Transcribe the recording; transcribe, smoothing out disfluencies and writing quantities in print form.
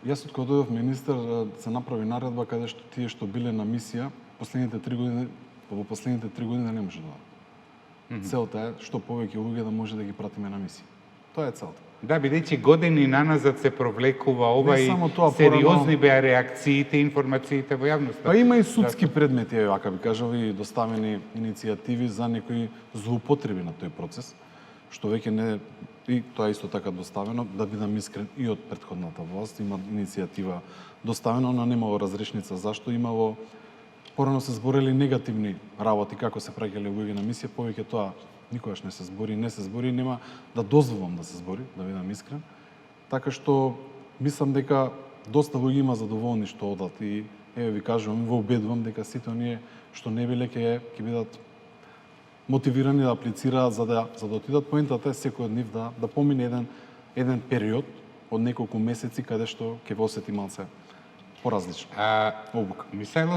Јас од кога дојдов министер се направи наредба каде што тие што биле на мисија последните 3 години, во последните 3 години не може да дојдат. Целта е што повеќе луѓе да може да ги пратиме на мисија. Тоа е целта. Да, бидејќи години наназад се провлекува ова и тоа, сериозни беа реакциите и информациите во јавноста. Па има и судски предмети, вака би кажал, и доставени иницијативи за некои злоупотреби на тој процес, што веќе не, и тоа исто така доставено, да бидам искрен, и од претходната власт има иницијатива доставена, но немало разрешница. Зашто? Имало, порано се зборели негативни работи, како се праќале луѓе на мисија, повеќе тоа никогаш не се збори, нема да дозволам да се збори, да бидам искрен. Така што мислам дека доста луѓе има задоволни што одат и еве ви кажувам, во убедувам дека сите оние што не биле ќе бидат мотивирани да аплицираат за да отидат. Поентата е секој од нив да помине еден период од неколку месеци каде што ќе го осети малце поразлично обука. Мисајло